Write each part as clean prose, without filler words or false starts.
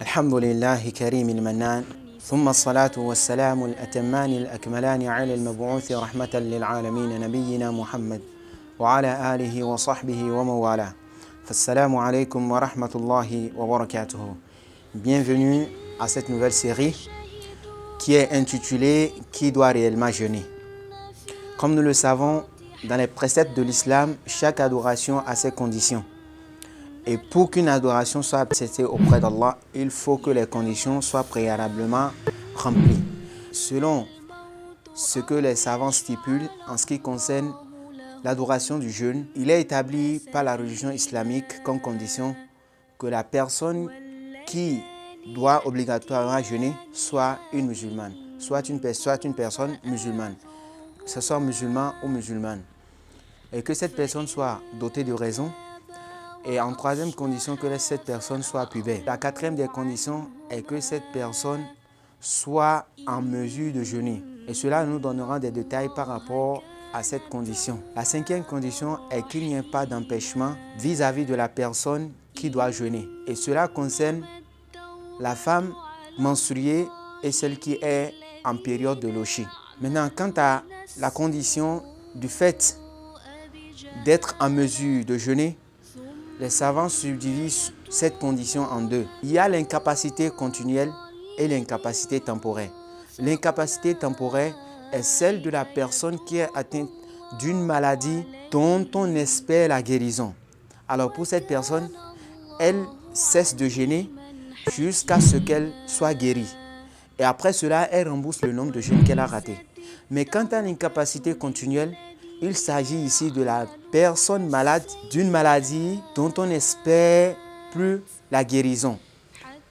الحمد لله كريم المنان ثم الصلاة والسلام الأتمان الأكملان على المبعوث رحمة للعالمين نبينا محمد وعلى آله وصحبه ومن والاه. Assalamu alaikum wa rahmatullahi wa barakatuh. Bienvenue à cette nouvelle série qui est intitulée Qui doit réellement jeûner? Comme nous le savons, dans les préceptes de l'islam, chaque adoration a ses conditions. Et pour qu'une adoration soit acceptée auprès d'Allah, il faut que les conditions soient préalablement remplies. Selon ce que les savants stipulent en ce qui concerne l'adoration du jeûne, il est établi par la religion islamique comme condition que la personne qui doit obligatoirement jeûner soit une musulmane, soit une personne musulmane, que ce soit musulman ou musulmane, et que cette personne soit dotée de raison. Et en troisième condition, que cette personne soit pubère. La quatrième des conditions est que cette personne soit en mesure de jeûner. Et cela nous donnera des détails par rapport à cette condition. La cinquième condition est qu'il n'y ait pas d'empêchement vis-à-vis de la personne qui doit jeûner. Et cela concerne la femme menstruée et celle qui est en période de lochi. Maintenant, quant à la condition du fait d'être en mesure de jeûner, les savants subdivisent cette condition en deux. Il y a l'incapacité continuelle et l'incapacité temporaire. L'incapacité temporaire est celle de la personne qui est atteinte d'une maladie dont on espère la guérison. Alors pour cette personne, elle cesse de jeûner jusqu'à ce qu'elle soit guérie. Et après cela, elle rembourse le nombre de jeûnes qu'elle a raté. Mais quant à l'incapacité continuelle, il s'agit ici de la personne malade d'une maladie dont on n'espère plus la guérison.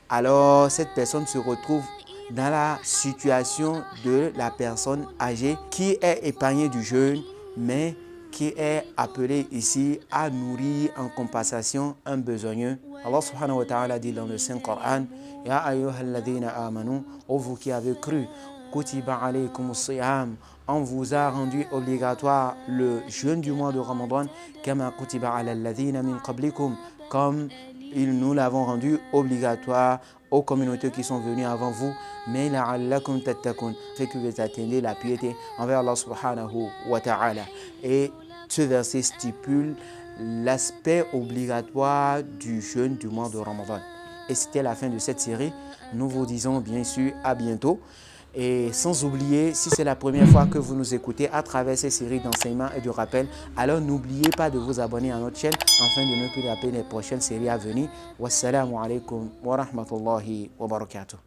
Alors cette personne se retrouve dans la situation de la personne âgée qui est épargnée du jeûne, mais qui est appelée ici à nourrir en compensation un besogneux. Allah subhanahu wa ta'ala dit dans le Saint-Coran: Ya ayyuhalladhina amanu, ô vous qui avez cru, kutiba alaykumus siyam, on vous a rendu obligatoire le jeûne du mois de Ramadan, kama kutiba ala alladhina min qablikum, comme nous l'avons rendu obligatoire aux communautés qui sont venues avant vous, mais la'allakum tattaqun, fait que vous atteignez la piété envers Allah subhanahu wa ta'ala. Et ce verset stipule l'aspect obligatoire du jeûne du mois de Ramadan. Et c'était la fin de cette série. Nous vous disons bien sûr à bientôt. Et sans oublier, si c'est la première fois que vous nous écoutez à travers ces séries d'enseignements et de rappels, alors n'oubliez pas de vous abonner à notre chaîne afin de ne plus rater les prochaines séries à venir. Wassalamu alaikum wa rahmatullahi wa barakatuh.